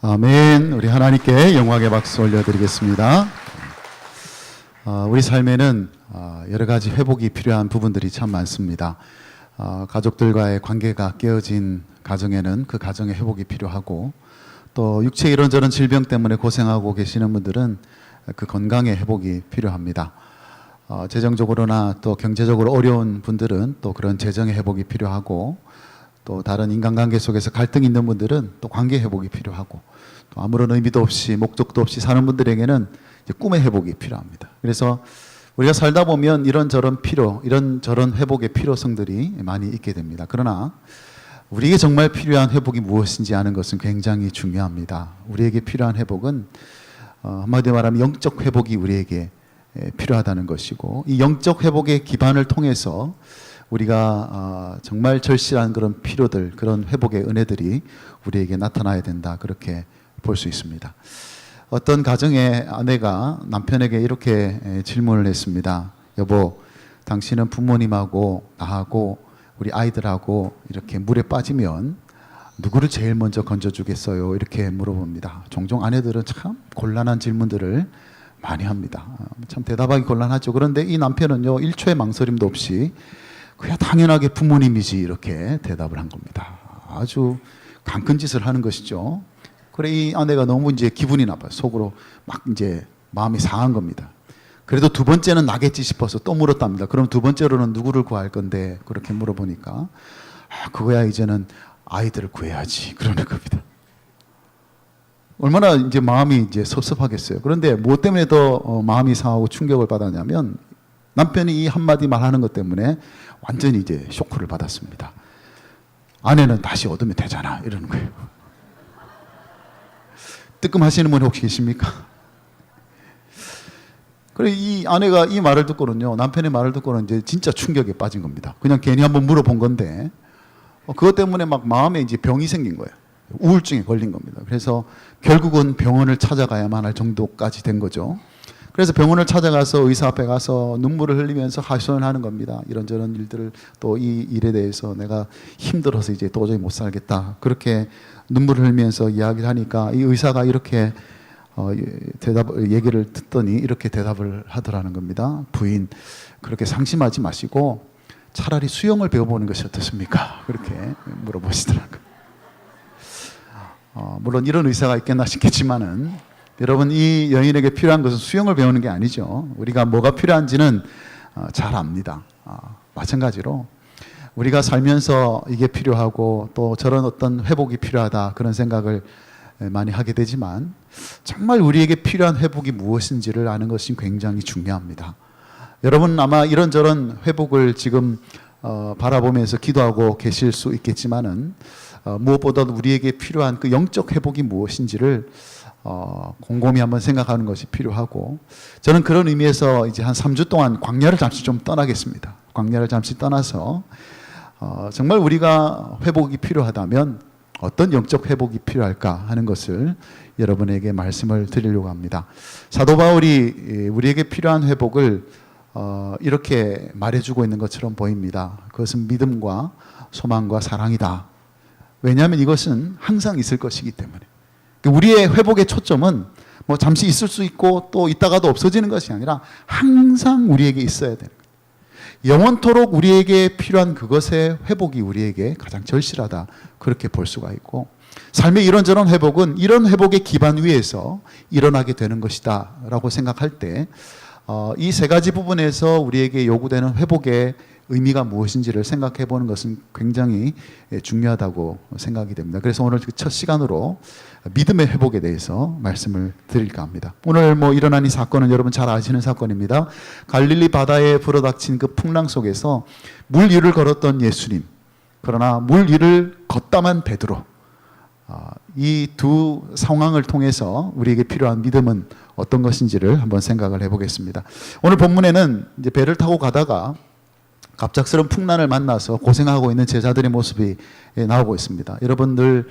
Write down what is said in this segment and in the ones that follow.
아멘. 우리 하나님께 영광의 박수 올려드리겠습니다. 우리 삶에는 여러 가지 회복이 필요한 부분들이 참 많습니다. 가족들과의 관계가 깨어진 가정에는 그 가정의 회복이 필요하고, 또 육체 이런저런 질병 때문에 고생하고 계시는 분들은 그 건강의 회복이 필요합니다. 재정적으로나 또 경제적으로 어려운 분들은 또 그런 재정의 회복이 필요하고, 또 다른 인간관계 속에서 갈등이 있는 분들은 또 관계 회복이 필요하고, 또 아무런 의미도 없이 목적도 없이 사는 분들에게는 이제 꿈의 회복이 필요합니다. 그래서 우리가 살다 보면 이런저런 회복의 필요성들이 많이 있게 됩니다. 그러나 우리에게 정말 필요한 회복이 무엇인지 아는 것은 굉장히 중요합니다. 우리에게 필요한 회복은 한마디로 말하면 영적 회복이 우리에게 필요하다는 것이고, 이 영적 회복의 기반을 통해서 우리가 정말 절실한 그런 필요들, 그런 회복의 은혜들이 우리에게 나타나야 된다, 그렇게 볼 수 있습니다. 어떤 가정의 아내가 남편에게 이렇게 질문을 했습니다. 여보, 당신은 부모님하고 나하고 우리 아이들하고 이렇게 물에 빠지면 누구를 제일 먼저 건져주겠어요? 이렇게 물어봅니다. 종종 아내들은 참 곤란한 질문들을 많이 합니다. 참 대답하기 곤란하죠. 그런데 이 남편은요, 1초의 망설임도 없이 그야 당연하게 부모님이지, 이렇게 대답을 한 겁니다. 아주 강큰 짓을 하는 것이죠. 그래, 이 아내가 너무 이제 기분이 나빠요. 속으로 막 이제 마음이 상한 겁니다. 그래도 두 번째는 나겠지 싶어서 또 물었답니다. 그럼 두 번째로는 누구를 구할 건데? 그렇게 물어보니까 그거야 이제는 아이들을 구해야지, 그러는 겁니다. 얼마나 이제 마음이 이제 섭섭하겠어요. 그런데 무엇 때문에 더 마음이 상하고 충격을 받았냐면, 남편이 이 한마디 말하는 것 때문에 완전히 이제 쇼크를 받았습니다. 아내는 다시 얻으면 되잖아, 이러는 거예요. 뜨끔하시는 분 혹시 계십니까? 그래, 이 아내가 이 말을 듣고는요, 남편의 말을 듣고는 이제 진짜 충격에 빠진 겁니다. 그냥 괜히 한번 물어본 건데, 그것 때문에 막 마음에 이제 병이 생긴 거예요. 우울증에 걸린 겁니다. 그래서 결국은 병원을 찾아가야만 할 정도까지 된 거죠. 그래서 병원을 찾아가서 의사 앞에 가서 눈물을 흘리면서 하소연하는 겁니다. 이런저런 일들을, 또 이 일에 대해서 내가 힘들어서 이제 도저히 못 살겠다, 그렇게 눈물을 흘리면서 이야기를 하니까 이 의사가 이렇게 얘기를 듣더니 이렇게 대답을 하더라는 겁니다. 부인, 그렇게 상심하지 마시고 차라리 수영을 배워보는 것이 어떻습니까? 그렇게 물어보시더라고요. 물론 이런 의사가 있겠나 싶겠지만은, 여러분, 이 여인에게 필요한 것은 수영을 배우는 게 아니죠. 우리가 뭐가 필요한지는 잘 압니다. 마찬가지로 우리가 살면서 이게 필요하고 또 저런 어떤 회복이 필요하다, 그런 생각을 많이 하게 되지만, 정말 우리에게 필요한 회복이 무엇인지를 아는 것이 굉장히 중요합니다. 여러분 아마 이런저런 회복을 지금 바라보면서 기도하고 계실 수 있겠지만은, 무엇보다도 우리에게 필요한 그 영적 회복이 무엇인지를 곰곰이 한번 생각하는 것이 필요하고, 저는 그런 의미에서 이제 한 3주 동안 광야를 잠시 좀 떠나겠습니다. 광야를 잠시 떠나서 정말 우리가 회복이 필요하다면 어떤 영적 회복이 필요할까 하는 것을 여러분에게 말씀을 드리려고 합니다. 사도 바울이 우리에게 필요한 회복을 이렇게 말해주고 있는 것처럼 보입니다. 그것은 믿음과 소망과 사랑이다. 왜냐하면 이것은 항상 있을 것이기 때문에. 우리의 회복의 초점은 뭐 잠시 있을 수 있고 또 있다가도 없어지는 것이 아니라 항상 우리에게 있어야 되는 거예요. 영원토록 우리에게 필요한 그것의 회복이 우리에게 가장 절실하다, 그렇게 볼 수가 있고, 삶의 이런저런 회복은 이런 회복의 기반 위에서 일어나게 되는 것이다 라고 생각할 때, 이 세 가지 부분에서 우리에게 요구되는 회복의 의미가 무엇인지를 생각해 보는 것은 굉장히 중요하다고 생각이 됩니다. 그래서 오늘 첫 시간으로 믿음의 회복에 대해서 말씀을 드릴까 합니다. 오늘 일어난 이 사건은 여러분 잘 아시는 사건입니다. 갈릴리 바다에 불어닥친 그 풍랑 속에서 물 위를 걸었던 예수님, 그러나 물 위를 걷다만 베드로, 이 두 상황을 통해서 우리에게 필요한 믿음은 어떤 것인지를 한번 생각을 해보겠습니다. 오늘 본문에는 이제 배를 타고 가다가 갑작스러운 풍랑을 만나서 고생하고 있는 제자들의 모습이 나오고 있습니다. 여러분들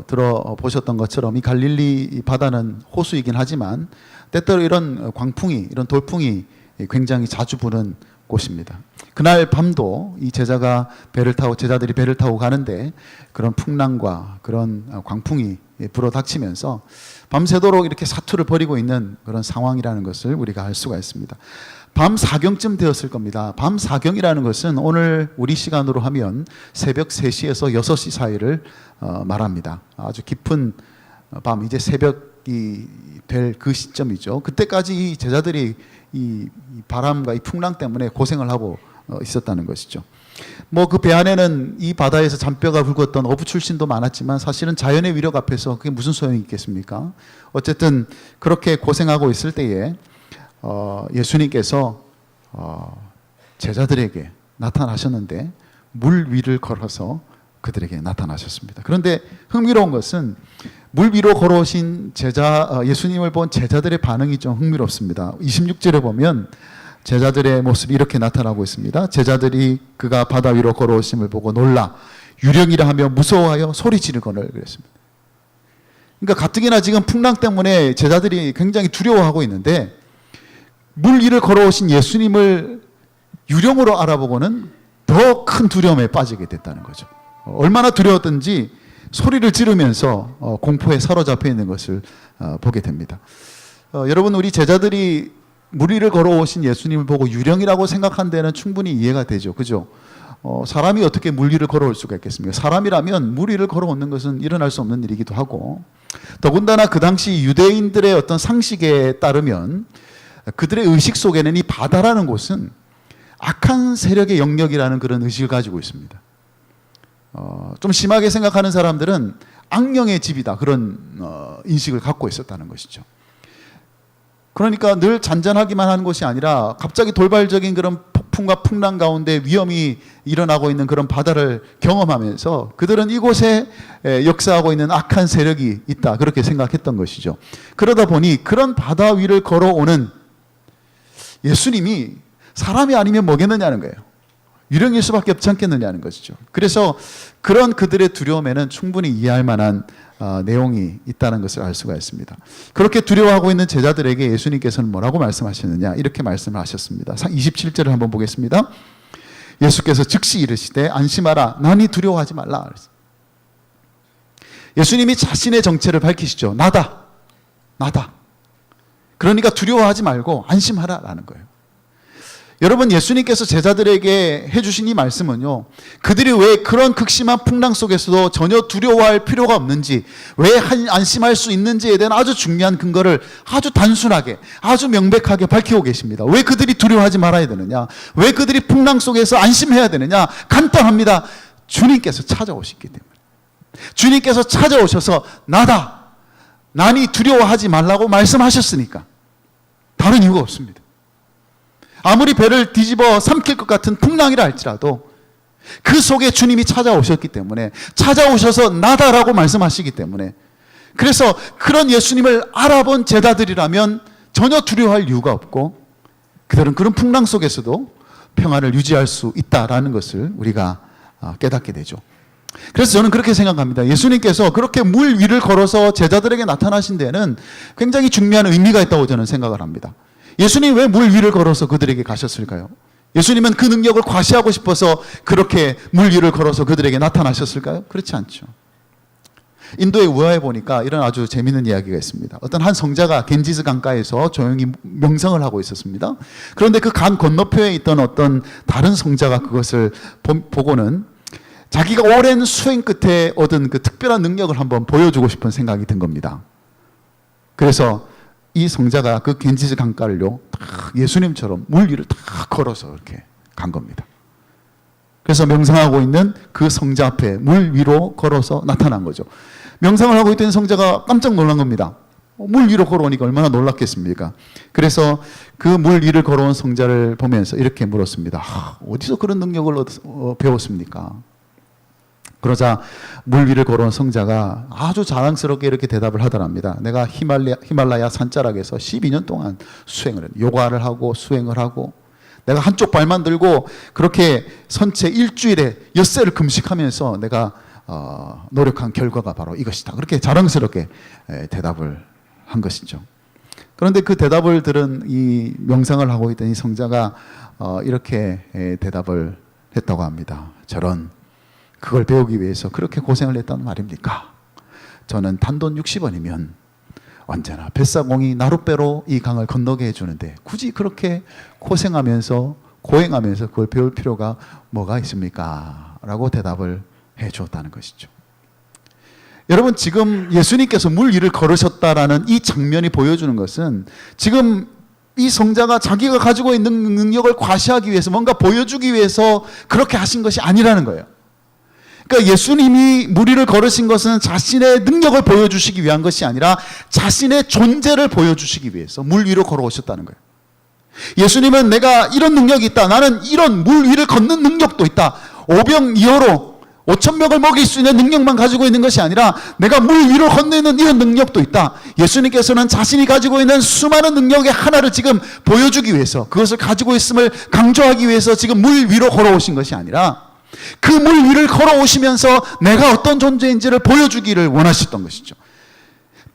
들어보셨던 것처럼 이 갈릴리 바다는 호수이긴 하지만 때때로 이런 광풍이, 이런 돌풍이 굉장히 자주 부는 곳입니다. 그날 밤도 이 제자들이 배를 타고 가는데 그런 풍랑과 그런 광풍이 불어닥치면서 밤새도록 이렇게 사투를 벌이고 있는 그런 상황이라는 것을 우리가 알 수가 있습니다. 밤 4경쯤 되었을 겁니다. 밤 4경이라는 것은 오늘 우리 시간으로 하면 새벽 3시에서 6시 사이를 말합니다. 아주 깊은 밤, 이제 새벽이 될 그 시점이죠. 그때까지 이 제자들이 이 바람과 이 풍랑 때문에 고생을 하고 있었다는 것이죠. 뭐 그 배 안에는 이 바다에서 잔뼈가 굵었던 어부 출신도 많았지만 사실은 자연의 위력 앞에서 그게 무슨 소용이 있겠습니까? 어쨌든 그렇게 고생하고 있을 때에 예수님께서 제자들에게 나타나셨는데 물 위를 걸어서 그들에게 나타나셨습니다. 그런데 흥미로운 것은 물 위로 걸어오신 예수님을 본 제자들의 반응이 좀 흥미롭습니다. 26절에 보면 제자들의 모습이 이렇게 나타나고 있습니다. 제자들이 그가 바다 위로 걸어오심을 보고 놀라 유령이라 하며 무서워하여 소리 지르거늘 그랬습니다. 그러니까 가뜩이나 지금 풍랑 때문에 제자들이 굉장히 두려워하고 있는데 물 위를 걸어오신 예수님을 유령으로 알아보고는 더 큰 두려움에 빠지게 됐다는 거죠. 얼마나 두려웠던지 소리를 지르면서 공포에 사로잡혀 있는 것을 보게 됩니다. 여러분, 우리 제자들이 물 위를 걸어오신 예수님을 보고 유령이라고 생각한 데는 충분히 이해가 되죠. 그죠? 사람이 어떻게 물 위를 걸어올 수가 있겠습니까? 사람이라면 물 위를 걸어오는 것은 일어날 수 없는 일이기도 하고, 더군다나 그 당시 유대인들의 어떤 상식에 따르면 그들의 의식 속에는 이 바다라는 곳은 악한 세력의 영역이라는 그런 의식을 가지고 있습니다. 좀 심하게 생각하는 사람들은 악령의 집이다, 그런 인식을 갖고 있었다는 것이죠. 그러니까 늘 잔잔하기만 하는 것이 아니라 갑자기 돌발적인 그런 폭풍과 풍랑 가운데 위험이 일어나고 있는 그런 바다를 경험하면서 그들은 이곳에 역사하고 있는 악한 세력이 있다, 그렇게 생각했던 것이죠. 그러다 보니 그런 바다 위를 걸어오는 예수님이 사람이 아니면 뭐겠느냐는 거예요. 유령일 수밖에 없지 않겠느냐는 것이죠. 그래서 그런 그들의 두려움에는 충분히 이해할 만한 내용이 있다는 것을 알 수가 있습니다. 그렇게 두려워하고 있는 제자들에게 예수님께서는 뭐라고 말씀하셨느냐, 이렇게 말씀을 하셨습니다. 27절을 한번 보겠습니다. 예수께서 즉시 이르시되 안심하라, 나니 두려워하지 말라. 예수님이 자신의 정체를 밝히시죠. 나다. 그러니까 두려워하지 말고 안심하라 라는 거예요. 여러분, 예수님께서 제자들에게 해주신 이 말씀은요, 그들이 왜 그런 극심한 풍랑 속에서도 전혀 두려워할 필요가 없는지, 왜 안심할 수 있는지에 대한 아주 중요한 근거를 아주 단순하게, 아주 명백하게 밝히고 계십니다. 왜 그들이 두려워하지 말아야 되느냐, 왜 그들이 풍랑 속에서 안심해야 되느냐, 간단합니다. 주님께서 찾아오셨기 때문에. 주님께서 찾아오셔서 나다, 나니 두려워하지 말라고 말씀하셨으니까 다른 이유가 없습니다. 아무리 배를 뒤집어 삼킬 것 같은 풍랑이라 할지라도 그 속에 주님이 찾아오셨기 때문에, 찾아오셔서 나다라고 말씀하시기 때문에, 그래서 그런 예수님을 알아본 제자들이라면 전혀 두려워할 이유가 없고 그들은 그런 풍랑 속에서도 평안을 유지할 수 있다라는 것을 우리가 깨닫게 되죠. 그래서 저는 그렇게 생각합니다. 예수님께서 그렇게 물 위를 걸어서 제자들에게 나타나신 데는 굉장히 중요한 의미가 있다고 저는 생각을 합니다. 예수님이 왜 물 위를 걸어서 그들에게 가셨을까요? 예수님은 그 능력을 과시하고 싶어서 그렇게 물 위를 걸어서 그들에게 나타나셨을까요? 그렇지 않죠. 인도의 우화에 보니까 이런 아주 재미있는 이야기가 있습니다. 어떤 한 성자가 겐지스 강가에서 조용히 명상을 하고 있었습니다. 그런데 그 강 건너편에 있던 어떤 다른 성자가 그것을 보고는 자기가 오랜 수행 끝에 얻은 그 특별한 능력을 한번 보여주고 싶은 생각이 든 겁니다. 그래서 이 성자가 그 겐지스 강가를요, 딱 예수님처럼 물 위를 딱 걸어서 이렇게 간 겁니다. 그래서 명상하고 있는 그 성자 앞에 물 위로 걸어서 나타난 거죠. 명상을 하고 있던 성자가 깜짝 놀란 겁니다. 물 위로 걸어오니까 얼마나 놀랐겠습니까? 그래서 그 물 위를 걸어온 성자를 보면서 이렇게 물었습니다. 어디서 그런 능력을 배웠습니까? 그러자 물 위를 걸어온 성자가 아주 자랑스럽게 이렇게 대답을 하더랍니다. 내가 히말라야 산자락에서 12년 동안 수행을 했는데, 요가를 하고 수행을 하고, 내가 한쪽 발만 들고 그렇게 선체 일주일에 엿새를 금식하면서 내가 노력한 결과가 바로 이것이다. 그렇게 자랑스럽게 대답을 한 것이죠. 그런데 그 대답을 들은 이 명상을 하고 있던 이 성자가 이렇게 대답을 했다고 합니다. 저런 그걸 배우기 위해서 그렇게 고생을 했단 말입니까? 저는 단돈 60원이면 언제나 뱃사공이 나룻배로 이 강을 건너게 해주는데 굳이 그렇게 고생하면서 고행하면서 그걸 배울 필요가 뭐가 있습니까? 라고 대답을 해 주었다는 것이죠. 여러분, 지금 예수님께서 물 위를 걸으셨다라는 이 장면이 보여주는 것은 지금 이 성자가 자기가 가지고 있는 능력을 과시하기 위해서 뭔가 보여주기 위해서 그렇게 하신 것이 아니라는 거예요. 그러니까 예수님이 물 위를 걸으신 것은 자신의 능력을 보여주시기 위한 것이 아니라 자신의 존재를 보여주시기 위해서 물 위로 걸어오셨다는 거예요. 예수님은 내가 이런 능력이 있다. 나는 이런 물 위를 걷는 능력도 있다. 오병이어로 5,000명을 먹일 수 있는 능력만 가지고 있는 것이 아니라 내가 물 위로 건너는 이런 능력도 있다. 예수님께서는 자신이 가지고 있는 수많은 능력의 하나를 지금 보여주기 위해서, 그것을 가지고 있음을 강조하기 위해서 지금 물 위로 걸어오신 것이 아니라 그 물 위를 걸어오시면서 내가 어떤 존재인지를 보여주기를 원하셨던 것이죠.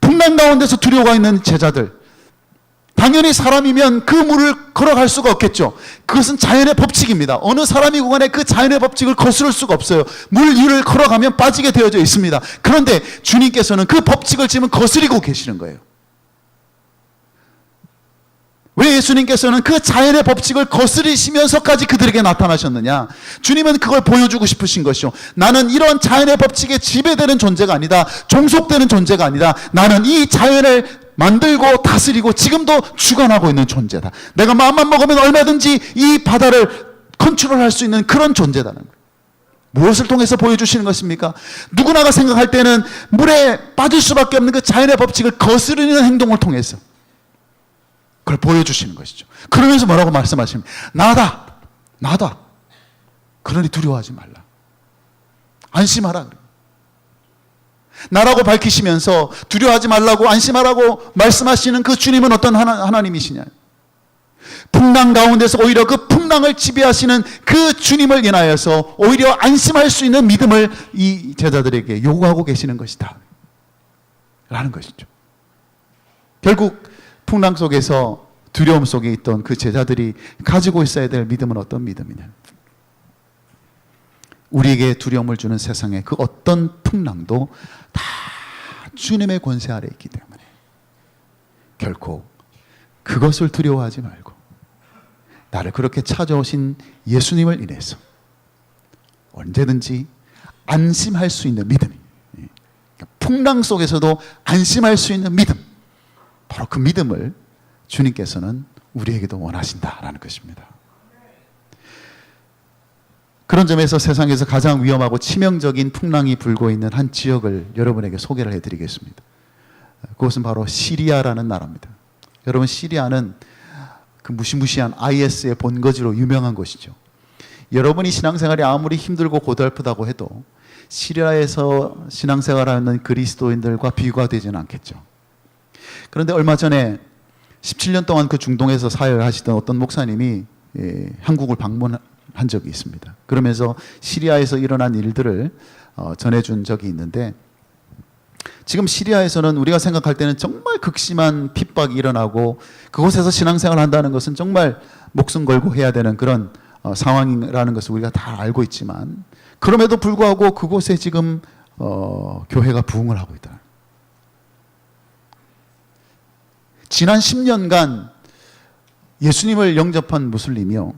풍랑 가운데서 두려워가 있는 제자들, 당연히 사람이면 그 물을 걸어갈 수가 없겠죠. 그것은 자연의 법칙입니다. 어느 사람이고 간에 그 자연의 법칙을 거스를 수가 없어요. 물 위를 걸어가면 빠지게 되어져 있습니다. 그런데 주님께서는 그 법칙을 지금 거스리고 계시는 거예요. 왜 예수님께서는 그 자연의 법칙을 거스리시면서까지 그들에게 나타나셨느냐? 주님은 그걸 보여주고 싶으신 것이요. 나는 이런 자연의 법칙에 지배되는 존재가 아니다. 종속되는 존재가 아니다. 나는 이 자연을 만들고 다스리고 지금도 주관하고 있는 존재다. 내가 마음만 먹으면 얼마든지 이 바다를 컨트롤할 수 있는 그런 존재다는 거예요. 무엇을 통해서 보여주시는 것입니까? 누구나가 생각할 때는 물에 빠질 수밖에 없는 그 자연의 법칙을 거스르는 행동을 통해서 그걸 보여주시는 것이죠. 그러면서 뭐라고 말씀하십니까? 나다. 그러니 두려워하지 말라. 안심하라. 나라고 밝히시면서 두려워하지 말라고 안심하라고 말씀하시는 그 주님은 어떤 하나님이시냐? 풍랑 가운데서 오히려 그 풍랑을 지배하시는 그 주님을 인하여서 오히려 안심할 수 있는 믿음을 이 제자들에게 요구하고 계시는 것이다 라는 것이죠. 결국 풍랑 속에서 두려움 속에 있던 그 제자들이 가지고 있어야 될 믿음은 어떤 믿음이냐? 우리에게 두려움을 주는 세상의 그 어떤 풍랑도 다 주님의 권세 아래 있기 때문에 결코 그것을 두려워하지 말고 나를 그렇게 찾아오신 예수님을 인해서 언제든지 안심할 수 있는 믿음이, 풍랑 속에서도 안심할 수 있는 믿음, 바로 그 믿음을 주님께서는 우리에게도 원하신다라는 것입니다. 그런 점에서 세상에서 가장 위험하고 치명적인 풍랑이 불고 있는 한 지역을 여러분에게 소개를 해드리겠습니다. 그것은 바로 시리아라는 나라입니다. 여러분, 시리아는 그 무시무시한 IS의 본거지로 유명한 곳이죠. 여러분이 신앙생활이 아무리 힘들고 고달프다고 해도 시리아에서 신앙생활하는 그리스도인들과 비교가 되지는 않겠죠. 그런데 얼마 전에 17년 동안 그 중동에서 사역을 하시던 어떤 목사님이 한국을 방문한 적이 있습니다. 그러면서 시리아에서 일어난 일들을 전해준 적이 있는데, 지금 시리아에서는 우리가 생각할 때는 정말 극심한 핍박이 일어나고 그곳에서 신앙생활을 한다는 것은 정말 목숨 걸고 해야 되는 그런 상황이라는 것을 우리가 다 알고 있지만, 그럼에도 불구하고 그곳에 지금 교회가 부흥을 하고 있다. 지난 10년간 예수님을 영접한 무슬림이요,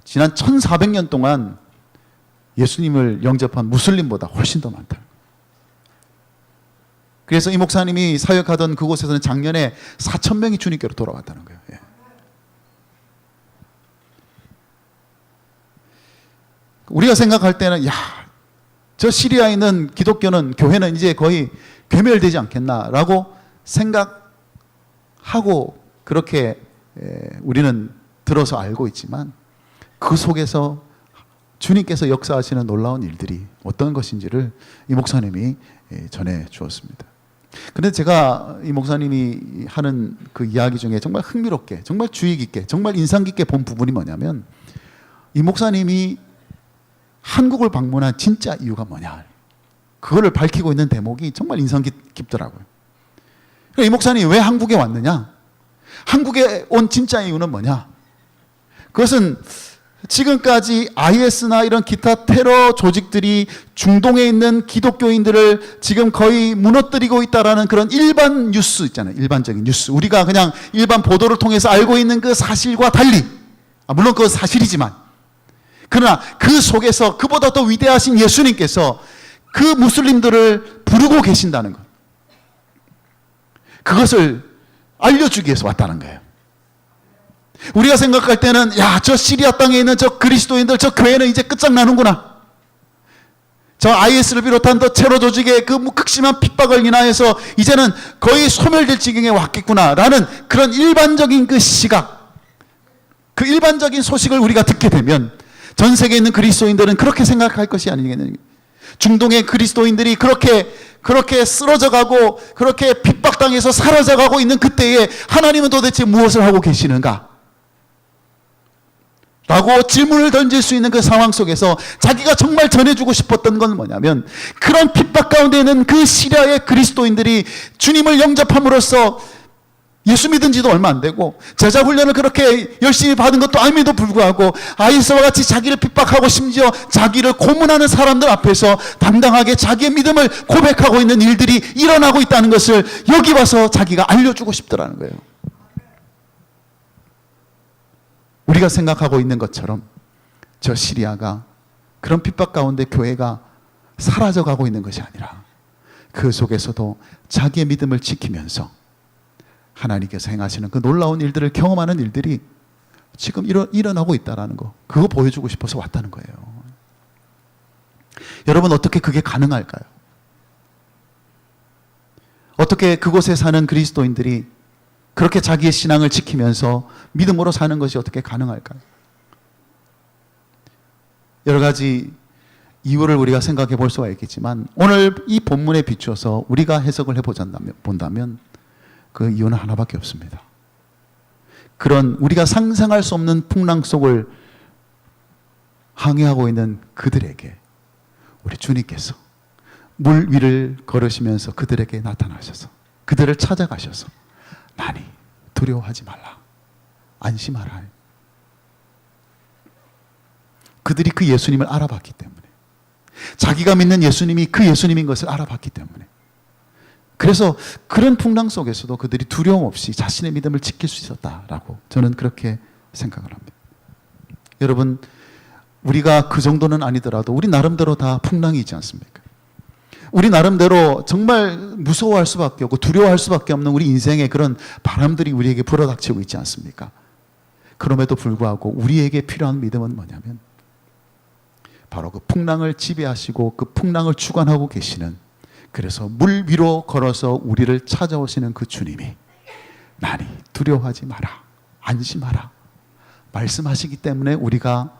지난 1400년 동안 예수님을 영접한 무슬림보다 훨씬 더 많다. 그래서 이 목사님이 사역하던 그곳에서는 작년에 4,000명이 주님께로 돌아왔다는 거예요. 예. 우리가 생각할 때는 저 시리아에 있는 기독교는, 교회는 이제 거의 괴멸되지 않겠나라고 생각하고 그렇게 우리는 들어서 알고 있지만, 그 속에서 주님께서 역사하시는 놀라운 일들이 어떤 것인지를 이 목사님이 전해 주었습니다. 그런데 제가 이 목사님이 하는 그 이야기 중에 정말 흥미롭게, 정말 주의 깊게, 정말 인상 깊게 본 부분이 뭐냐면, 이 목사님이 한국을 방문한 진짜 이유가 뭐냐, 그거를 밝히고 있는 대목이 정말 인상 깊더라고요. 이 목사님이 왜 한국에 왔느냐, 한국에 온 진짜 이유는 뭐냐, 그것은 지금까지 IS나 이런 기타 테러 조직들이 중동에 있는 기독교인들을 지금 거의 무너뜨리고 있다라는 그런 일반 뉴스 있잖아요. 일반적인 뉴스. 우리가 그냥 일반 보도를 통해서 알고 있는 그 사실과 달리, 물론 그건 사실이지만, 그러나 그 속에서 그보다 더 위대하신 예수님께서 그 무슬림들을 부르고 계신다는 것. 그것을 알려주기 위해서 왔다는 거예요. 우리가 생각할 때는 야, 저 시리아 땅에 있는 저 그리스도인들, 저 교회는 이제 끝장나는구나. 저 IS를 비롯한 더 테러 조직의 그 극심한 핍박을 인하여서 이제는 거의 소멸될 지경에 왔겠구나라는 그런 일반적인 그 시각, 그 일반적인 소식을 우리가 듣게 되면 전 세계에 있는 그리스도인들은 그렇게 생각할 것이 아니겠느냐. 중동의 그리스도인들이 그렇게 쓰러져가고 그렇게 핍박당해서 사라져가고 있는 그때에 하나님은 도대체 무엇을 하고 계시는가? 라고 질문을 던질 수 있는 그 상황 속에서 자기가 정말 전해주고 싶었던 건 뭐냐면, 그런 핍박 가운데 있는 그 시리아의 그리스도인들이 주님을 영접함으로써 예수 믿은 지도 얼마 안 되고 제자 훈련을 그렇게 열심히 받은 것도 아님에도 불구하고 IS와 같이 자기를 핍박하고 심지어 자기를 고문하는 사람들 앞에서 당당하게 자기의 믿음을 고백하고 있는 일들이 일어나고 있다는 것을 여기 와서 자기가 알려주고 싶더라는 거예요. 우리가 생각하고 있는 것처럼 저 시리아가 그런 핍박 가운데 교회가 사라져가고 있는 것이 아니라 그 속에서도 자기의 믿음을 지키면서 하나님께서 행하시는 그 놀라운 일들을 경험하는 일들이 지금 일어나고 있다는 거, 그거 보여주고 싶어서 왔다는 거예요. 여러분, 어떻게 그게 가능할까요? 어떻게 그곳에 사는 그리스도인들이 그렇게 자기의 신앙을 지키면서 믿음으로 사는 것이 어떻게 가능할까요? 여러 가지 이유를 우리가 생각해 볼 수가 있겠지만 오늘 이 본문에 비추어서 우리가 해석을 본다면 그 이유는 하나밖에 없습니다. 그런 우리가 상상할 수 없는 풍랑 속을 항해하고 있는 그들에게 우리 주님께서 물 위를 걸으시면서 그들에게 나타나셔서 그들을 찾아가셔서 나니 두려워하지 말라, 안심하라. 그들이 그 예수님을 알아봤기 때문에, 자기가 믿는 예수님이 그 예수님인 것을 알아봤기 때문에, 그래서 그런 풍랑 속에서도 그들이 두려움 없이 자신의 믿음을 지킬 수 있었다라고 저는 그렇게 생각을 합니다. 여러분, 우리가 그 정도는 아니더라도 우리 나름대로 다 풍랑이 있지 않습니까? 우리 나름대로 정말 무서워할 수밖에 없고 두려워할 수밖에 없는 우리 인생의 그런 바람들이 우리에게 불어닥치고 있지 않습니까? 그럼에도 불구하고 우리에게 필요한 믿음은 뭐냐면 바로 그 풍랑을 지배하시고 그 풍랑을 주관하고 계시는, 그래서 물 위로 걸어서 우리를 찾아오시는 그 주님이 나니 두려워하지 마라, 안심하라 말씀하시기 때문에 우리가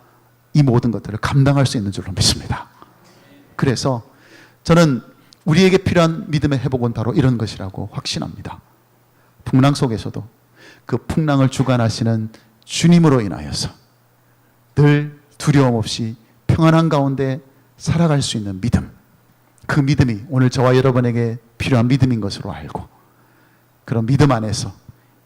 이 모든 것들을 감당할 수 있는 줄로 믿습니다. 그래서 저는 우리에게 필요한 믿음의 회복은 바로 이런 것이라고 확신합니다. 풍랑 속에서도 그 풍랑을 주관하시는 주님으로 인하여서 늘 두려움 없이 평안한 가운데 살아갈 수 있는 믿음, 그 믿음이 오늘 저와 여러분에게 필요한 믿음인 것으로 알고, 그런 믿음 안에서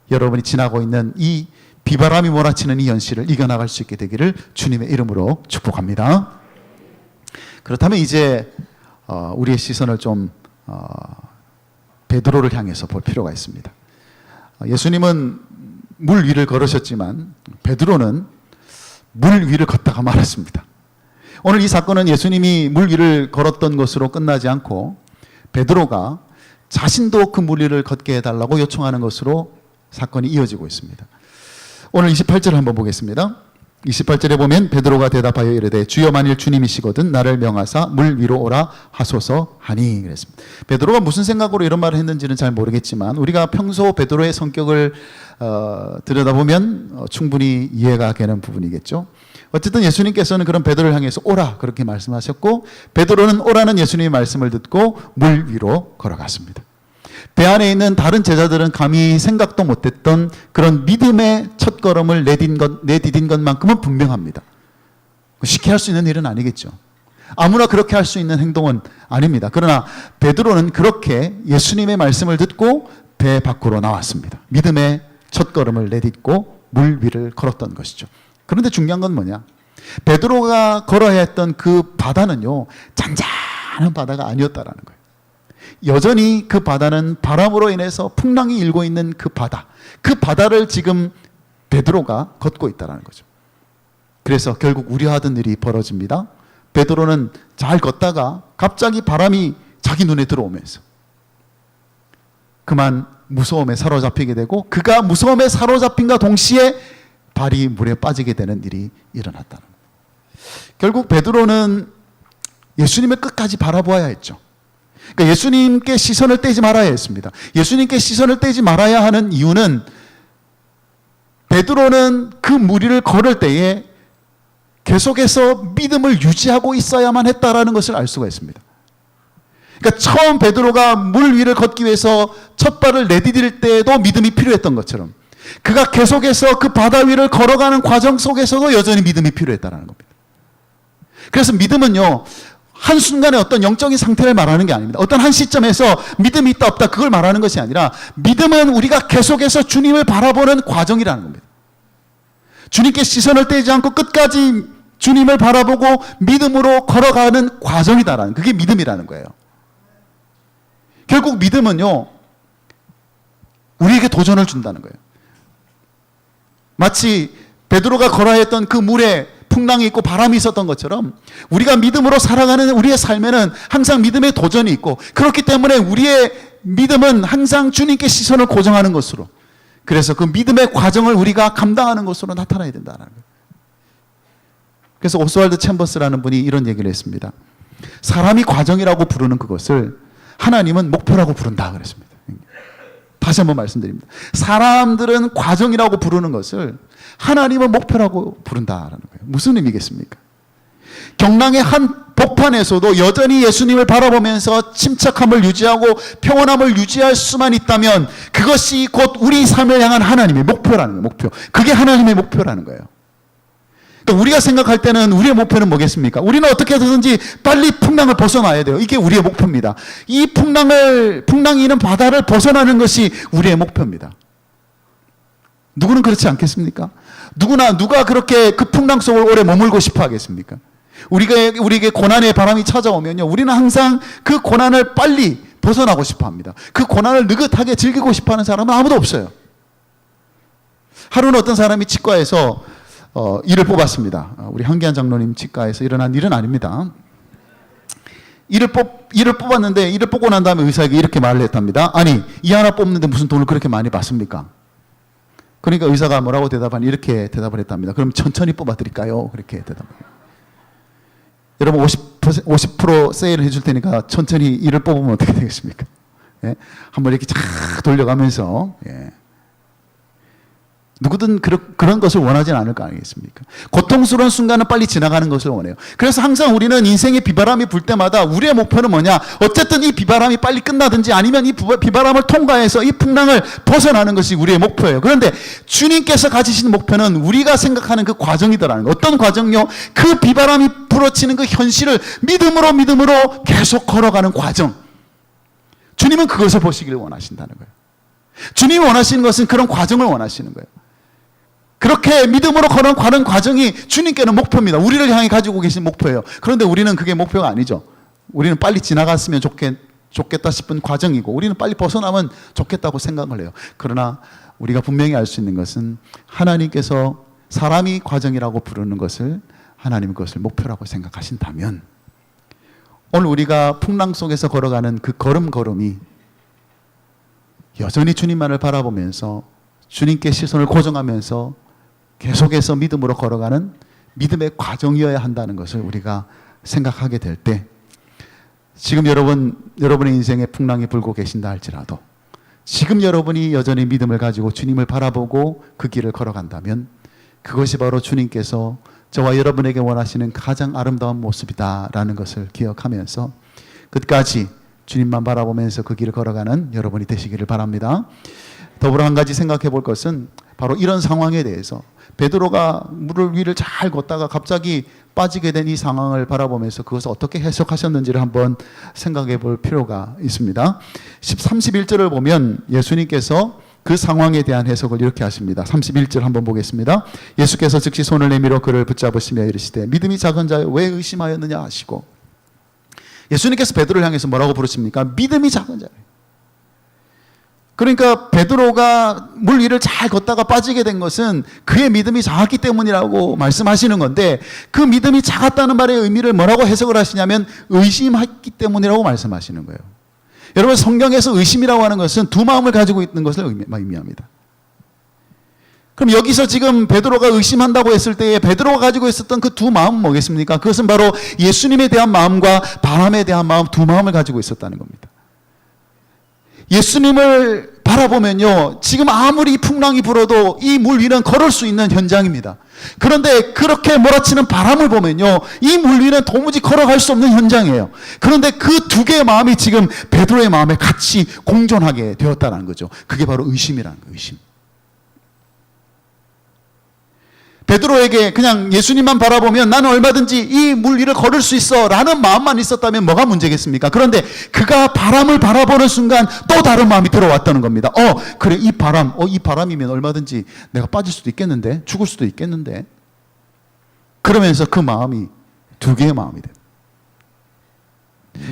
여러분이 지나고 있는 이 비바람이 몰아치는 이 현실을 이겨나갈 수 있게 되기를 주님의 이름으로 축복합니다. 그렇다면 이제 우리의 시선을 좀 베드로를 향해서 볼 필요가 있습니다. 예수님은 물 위를 걸으셨지만 베드로는 물 위를 걷다가 말았습니다. 오늘 이 사건은 예수님이 물 위를 걸었던 것으로 끝나지 않고 베드로가 자신도 그 물 위를 걷게 해달라고 요청하는 것으로 사건이 이어지고 있습니다. 오늘 28절을 한번 보겠습니다. 28절에 보면 베드로가 대답하여 이르되 주여 만일 주님이시거든 나를 명하사 물 위로 오라 하소서 하니 그랬습니다. 베드로가 무슨 생각으로 이런 말을 했는지는 잘 모르겠지만 우리가 평소 베드로의 성격을 들여다보면 충분히 이해가 되는 부분이겠죠. 어쨌든 예수님께서는 그런 베드로를 향해서 오라 그렇게 말씀하셨고, 베드로는 오라는 예수님의 말씀을 듣고 물 위로 걸어갔습니다. 배 안에 있는 다른 제자들은 감히 생각도 못했던 그런 믿음의 첫걸음을 내디딘 것만큼은 분명합니다. 쉽게 할 수 있는 일은 아니겠죠. 아무나 그렇게 할 수 있는 행동은 아닙니다. 그러나 베드로는 그렇게 예수님의 말씀을 듣고 배 밖으로 나왔습니다. 믿음의 첫걸음을 내딛고 물 위를 걸었던 것이죠. 그런데 중요한 건 뭐냐? 베드로가 걸어야 했던 그 바다는요, 잔잔한 바다가 아니었다라는 거예요. 여전히 그 바다는 바람으로 인해서 풍랑이 일고 있는 그 바다를 지금 베드로가 걷고 있다는 거죠. 그래서 결국 우려하던 일이 벌어집니다. 베드로는 잘 걷다가 갑자기 바람이 자기 눈에 들어오면서 그만 무서움에 사로잡히게 되고, 그가 무서움에 사로잡힌과 동시에 발이 물에 빠지게 되는 일이 일어났다는 거예요. 결국 베드로는 예수님을 끝까지 바라보아야 했죠. 그러니까 예수님께 시선을 떼지 말아야 했습니다. 예수님께 시선을 떼지 말아야 하는 이유는 베드로는 그 무리를 걸을 때에 계속해서 믿음을 유지하고 있어야만 했다라는 것을 알 수가 있습니다. 그러니까 처음 베드로가 물 위를 걷기 위해서 첫 발을 내디딜 때에도 믿음이 필요했던 것처럼, 그가 계속해서 그 바다 위를 걸어가는 과정 속에서도 여전히 믿음이 필요했다는 겁니다. 그래서 믿음은요, 한순간에 어떤 영적인 상태를 말하는 게 아닙니다. 어떤 한 시점에서 믿음이 있다 없다 그걸 말하는 것이 아니라, 믿음은 우리가 계속해서 주님을 바라보는 과정이라는 겁니다. 주님께 시선을 떼지 않고 끝까지 주님을 바라보고 믿음으로 걸어가는 과정이다라는, 그게 믿음이라는 거예요. 결국 믿음은요, 우리에게 도전을 준다는 거예요. 마치 베드로가 걸어야 했던 그 물에 풍랑이 있고 바람이 있었던 것처럼, 우리가 믿음으로 살아가는 우리의 삶에는 항상 믿음의 도전이 있고, 그렇기 때문에 우리의 믿음은 항상 주님께 시선을 고정하는 것으로, 그래서 그 믿음의 과정을 우리가 감당하는 것으로 나타나야 된다는 거예요. 그래서 오스왈드 챔버스라는 분이 이런 얘기를 했습니다. 사람이 과정이라고 부르는 그것을 하나님은 목표라고 부른다 그랬습니다. 다시 한번 말씀드립니다. 사람들은 과정이라고 부르는 것을 하나님은 목표라고 부른다라는 거예요. 무슨 의미겠습니까? 경랑의 한 복판에서도 여전히 예수님을 바라보면서 침착함을 유지하고 평온함을 유지할 수만 있다면, 그것이 곧 우리 삶을 향한 하나님의 목표라는 거예요. 목표. 그게 하나님의 목표라는 거예요. 그러니까 우리가 생각할 때는 우리의 목표는 뭐겠습니까? 우리는 어떻게 해서든지 빨리 풍랑을 벗어나야 돼요. 이게 우리의 목표입니다. 이 풍랑이 있는 바다를 벗어나는 것이 우리의 목표입니다. 누구는 그렇지 않겠습니까? 누가 그렇게 그 풍랑 속을 오래 머물고 싶어 하겠습니까? 우리에게 고난의 바람이 찾아오면요, 우리는 항상 그 고난을 빨리 벗어나고 싶어 합니다. 그 고난을 느긋하게 즐기고 싶어 하는 사람은 아무도 없어요. 하루는 어떤 사람이 치과에서 이를 뽑았습니다. 우리 한기한 장로님 치과에서 일어난 일은 아닙니다. 이를 뽑았는데, 이를 뽑고 난 다음에 의사에게 이렇게 말을 했답니다. 아니, 이 하나 뽑는데 무슨 돈을 그렇게 많이 받습니까? 그러니까 의사가 뭐라고 이렇게 대답을 했답니다. 그럼 천천히 뽑아드릴까요? 그렇게 대답해요. 여러분 50% 세일을 해줄 테니까 천천히 이를 뽑으면 어떻게 되겠습니까? 예? 한번 이렇게 쫙 돌려가면서, 예. 누구든 그런 것을 원하진 않을 거 아니겠습니까? 고통스러운 순간은 빨리 지나가는 것을 원해요. 그래서 항상 우리는 인생의 비바람이 불 때마다 우리의 목표는 뭐냐? 어쨌든 이 비바람이 빨리 끝나든지 아니면 이 비바람을 통과해서 이 풍랑을 벗어나는 것이 우리의 목표예요. 그런데 주님께서 가지신 목표는 우리가 생각하는 그 과정이더라는 거예요. 어떤 과정요? 그 비바람이 불어치는 그 현실을 믿음으로 계속 걸어가는 과정. 주님은 그것을 보시기를 원하신다는 거예요. 주님이 원하시는 것은 그런 과정을 원하시는 거예요. 그렇게 믿음으로 걸어가는 과정이 주님께는 목표입니다. 우리를 향해 가지고 계신 목표예요. 그런데 우리는 그게 목표가 아니죠. 우리는 빨리 지나갔으면 좋겠다 싶은 과정이고, 우리는 빨리 벗어나면 좋겠다고 생각을 해요. 그러나 우리가 분명히 알 수 있는 것은, 하나님께서 사람이 과정이라고 부르는 것을 하나님 그것을 목표라고 생각하신다면, 오늘 우리가 풍랑 속에서 걸어가는 그 걸음이 여전히 주님만을 바라보면서 주님께 시선을 고정하면서 계속해서 믿음으로 걸어가는 믿음의 과정이어야 한다는 것을 우리가 생각하게 될 때, 지금 여러분의 인생에 풍랑이 불고 계신다 할지라도, 지금 여러분이 여전히 믿음을 가지고 주님을 바라보고 그 길을 걸어간다면, 그것이 바로 주님께서 저와 여러분에게 원하시는 가장 아름다운 모습이다라는 것을 기억하면서 끝까지 주님만 바라보면서 그 길을 걸어가는 여러분이 되시기를 바랍니다. 더불어 한 가지 생각해 볼 것은 바로 이런 상황에 대해서, 베드로가 물을 위를 잘 걷다가 갑자기 빠지게 된 이 상황을 바라보면서 그것을 어떻게 해석하셨는지를 한번 생각해 볼 필요가 있습니다. 31절을 보면 예수님께서 그 상황에 대한 해석을 이렇게 하십니다. 31절 한번 보겠습니다. 예수께서 즉시 손을 내밀어 그를 붙잡으시며 이르시되 믿음이 작은 자여 왜 의심하였느냐 하시고, 예수님께서 베드로를 향해서 뭐라고 부르십니까? 믿음이 작은 자여. 그러니까 베드로가 물 위를 잘 걷다가 빠지게 된 것은 그의 믿음이 작았기 때문이라고 말씀하시는 건데, 그 믿음이 작았다는 말의 의미를 뭐라고 해석을 하시냐면 의심했기 때문이라고 말씀하시는 거예요. 여러분, 성경에서 의심이라고 하는 것은 두 마음을 가지고 있는 것을 의미합니다. 그럼 여기서 지금 베드로가 의심한다고 했을 때에 베드로가 가지고 있었던 그 두 마음은 뭐겠습니까? 그것은 바로 예수님에 대한 마음과 바람에 대한 마음, 두 마음을 가지고 있었다는 겁니다. 예수님을 바라보면요, 지금 아무리 풍랑이 불어도 이 물 위는 걸을 수 있는 현장입니다. 그런데 그렇게 몰아치는 바람을 보면요, 이 물 위는 도무지 걸어갈 수 없는 현장이에요. 그런데 그 두 개의 마음이 지금 베드로의 마음에 같이 공존하게 되었다는 거죠. 그게 바로 의심이라는 거예요. 의심. 베드로에게 그냥 예수님만 바라보면 나는 얼마든지 이 물 위를 걸을 수 있어 라는 마음만 있었다면 뭐가 문제겠습니까? 그런데 그가 바람을 바라보는 순간 또 다른 마음이 들어왔다는 겁니다. 그래, 이 바람이면 얼마든지 내가 빠질 수도 있겠는데, 죽을 수도 있겠는데, 그러면서 그 마음이 두 개의 마음이 돼요.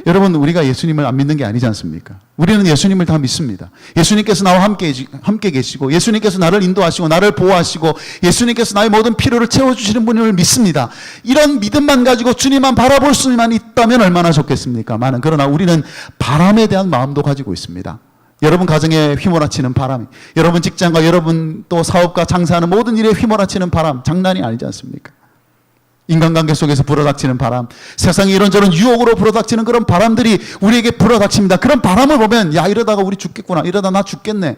여러분, 우리가 예수님을 안 믿는 게 아니지 않습니까? 우리는 예수님을 다 믿습니다. 예수님께서 나와 함께 계시고, 예수님께서 나를 인도하시고 나를 보호하시고, 예수님께서 나의 모든 필요를 채워주시는 분을 믿습니다. 이런 믿음만 가지고 주님만 바라볼 수만 있다면 얼마나 좋겠습니까? 그러나 우리는 바람에 대한 마음도 가지고 있습니다. 여러분 가정에 휘몰아치는 바람, 여러분 직장과 여러분 또 사업과 장사하는 모든 일에 휘몰아치는 바람, 장난이 아니지 않습니까? 인간관계 속에서 불어닥치는 바람, 세상에 이런저런 유혹으로 불어닥치는 그런 바람들이 우리에게 불어닥칩니다. 그런 바람을 보면 야, 이러다가 우리 죽겠구나, 이러다 나 죽겠네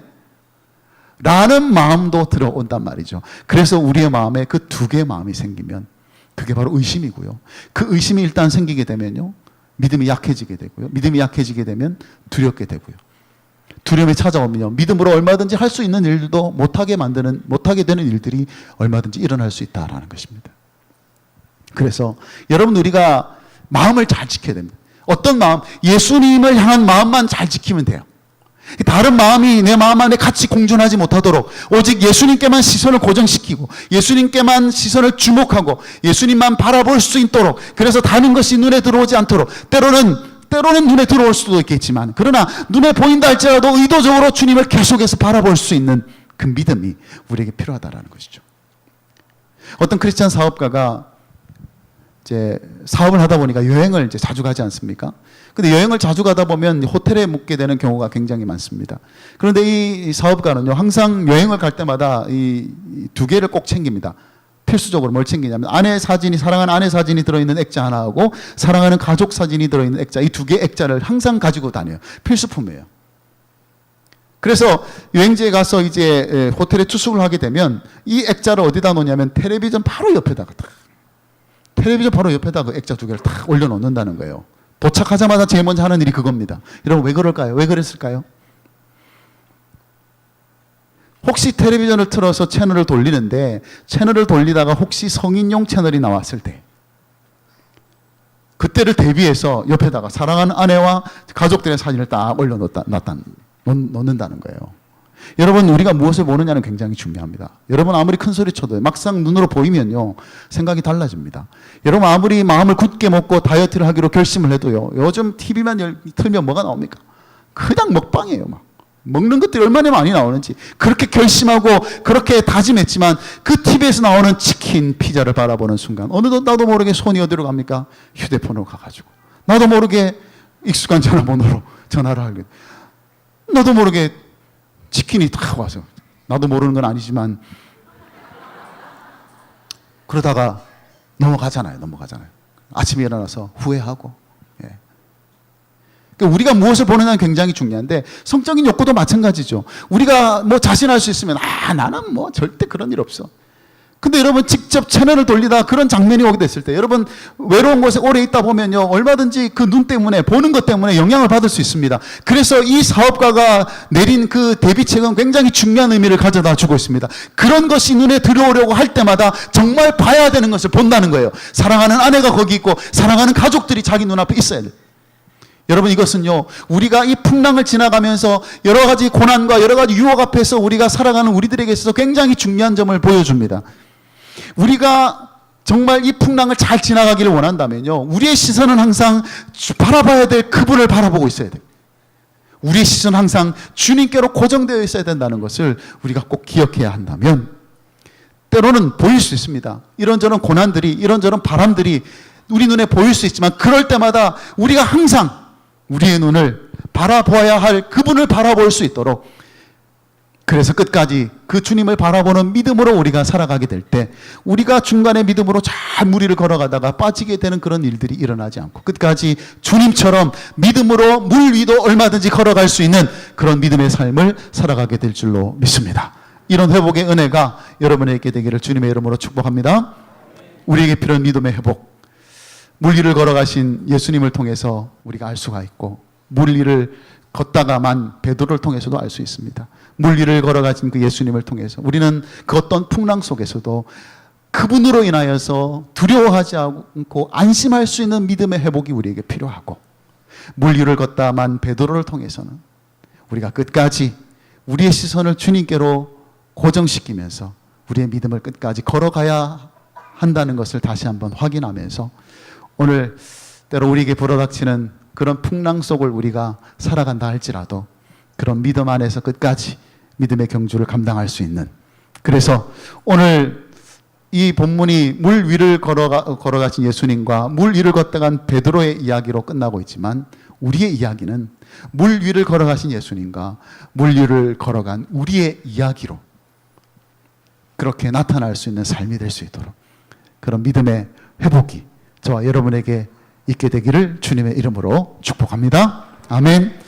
라는 마음도 들어온단 말이죠. 그래서 우리의 마음에 그 두 개의 마음이 생기면 그게 바로 의심이고요. 그 의심이 일단 생기게 되면요, 믿음이 약해지게 되고요. 믿음이 약해지게 되면 두렵게 되고요. 두려움이 찾아오면요, 믿음으로 얼마든지 할 수 있는 일도 못하게 되는 일들이 얼마든지 일어날 수 있다라는 것입니다. 그래서 여러분, 우리가 마음을 잘 지켜야 됩니다. 어떤 마음? 예수님을 향한 마음만 잘 지키면 돼요. 다른 마음이 내 마음 안에 같이 공존하지 못하도록 오직 예수님께만 시선을 고정시키고 예수님께만 시선을 주목하고 예수님만 바라볼 수 있도록, 그래서 다른 것이 눈에 들어오지 않도록, 때로는 눈에 들어올 수도 있겠지만, 그러나 눈에 보인다 할지라도 의도적으로 주님을 계속해서 바라볼 수 있는 그 믿음이 우리에게 필요하다라는 것이죠. 어떤 크리스찬 사업가가 이제 사업을 하다 보니까 여행을 이제 자주 가지 않습니까? 근데 여행을 자주 가다 보면 호텔에 묵게 되는 경우가 굉장히 많습니다. 그런데 이 사업가는요, 항상 여행을 갈 때마다 이 두 개를 꼭 챙깁니다. 필수적으로 뭘 챙기냐면 사랑하는 아내 사진이 들어있는 액자 하나하고 사랑하는 가족 사진이 들어있는 액자, 이 두 개의 액자를 항상 가지고 다녀요. 필수품이에요. 그래서 여행지에 가서 이제 호텔에 투숙을 하게 되면 이 액자를 어디다 놓냐면 텔레비전 바로 옆에다가 그 액자 두 개를 딱 올려놓는다는 거예요. 도착하자마자 제일 먼저 하는 일이 그겁니다. 여러분, 왜 그럴까요? 왜 그랬을까요? 혹시 텔레비전을 틀어서 채널을 돌리는데, 채널을 돌리다가 혹시 성인용 채널이 나왔을 때, 그때를 대비해서 옆에다가 사랑하는 아내와 가족들의 사진을 딱 놓는다는 거예요. 여러분, 우리가 무엇을 보느냐는 굉장히 중요합니다. 여러분, 아무리 큰 소리 쳐도 막상 눈으로 보이면요, 생각이 달라집니다. 여러분, 아무리 마음을 굳게 먹고 다이어트를 하기로 결심을 해도요, 요즘 TV만 틀면 뭐가 나옵니까? 그냥 먹방이에요. 먹는 것들이 얼마나 많이 나오는지. 그렇게 결심하고 그렇게 다짐했지만 그 TV에서 나오는 치킨, 피자를 바라보는 순간 어느덧 나도 모르게 손이 어디로 갑니까? 휴대폰으로 가가지고 나도 모르게 익숙한 전화번호로 전화를 하게, 나도 모르게 치킨이 딱 와서, 나도 모르는 건 아니지만 그러다가 넘어가잖아요. 아침에 일어나서 후회하고. 그러니까 우리가 무엇을 보느냐는 굉장히 중요한데, 성적인 욕구도 마찬가지죠. 우리가 자신할 수 있으면 나는 절대 그런 일 없어. 근데 여러분, 직접 채널을 돌리다 그런 장면이 오게 됐을 때, 여러분 외로운 곳에 오래 있다 보면요, 얼마든지 그 눈 때문에, 보는 것 때문에 영향을 받을 수 있습니다. 그래서 이 사업가가 내린 그 대비책은 굉장히 중요한 의미를 가져다 주고 있습니다. 그런 것이 눈에 들어오려고 할 때마다 정말 봐야 되는 것을 본다는 거예요. 사랑하는 아내가 거기 있고 사랑하는 가족들이 자기 눈앞에 있어야 돼요. 여러분, 이것은요, 우리가 이 풍랑을 지나가면서 여러 가지 고난과 여러 가지 유혹 앞에서 우리가 살아가는 우리들에게 있어서 굉장히 중요한 점을 보여줍니다. 우리가 정말 이 풍랑을 잘 지나가기를 원한다면요, 우리의 시선은 항상 바라봐야 될 그분을 바라보고 있어야 돼요. 우리의 시선은 항상 주님께로 고정되어 있어야 된다는 것을 우리가 꼭 기억해야 한다면, 때로는 보일 수 있습니다. 이런저런 고난들이, 이런저런 바람들이 우리 눈에 보일 수 있지만, 그럴 때마다 우리가 항상 우리의 눈을 바라보아야 할 그분을 바라볼 수 있도록, 그래서 끝까지 그 주님을 바라보는 믿음으로 우리가 살아가게 될 때, 우리가 중간에 믿음으로 잘 무리를 걸어가다가 빠지게 되는 그런 일들이 일어나지 않고, 끝까지 주님처럼 믿음으로 물 위도 얼마든지 걸어갈 수 있는 그런 믿음의 삶을 살아가게 될 줄로 믿습니다. 이런 회복의 은혜가 여러분에게 되기를 주님의 이름으로 축복합니다. 우리에게 필요한 믿음의 회복, 물 위를 걸어가신 예수님을 통해서 우리가 알 수가 있고, 물 위를 걷다가만 베드로를 통해서도 알 수 있습니다. 물 위를 걸어가신 그 예수님을 통해서 우리는 그 어떤 풍랑 속에서도 그분으로 인하여서 두려워하지 않고 안심할 수 있는 믿음의 회복이 우리에게 필요하고, 물 위를 걷다만 베드로를 통해서는 우리가 끝까지 우리의 시선을 주님께로 고정시키면서 우리의 믿음을 끝까지 걸어가야 한다는 것을 다시 한번 확인하면서, 오늘 때로 우리에게 불어닥치는 그런 풍랑 속을 우리가 살아간다 할지라도 그런 믿음 안에서 끝까지 믿음의 경주를 감당할 수 있는, 그래서 오늘 이 본문이 물 위를 걸어가신 예수님과 물 위를 걷다간 베드로의 이야기로 끝나고 있지만, 우리의 이야기는 물 위를 걸어가신 예수님과 물 위를 걸어간 우리의 이야기로 그렇게 나타날 수 있는 삶이 될 수 있도록, 그런 믿음의 회복이 저와 여러분에게 있게 되기를 주님의 이름으로 축복합니다. 아멘.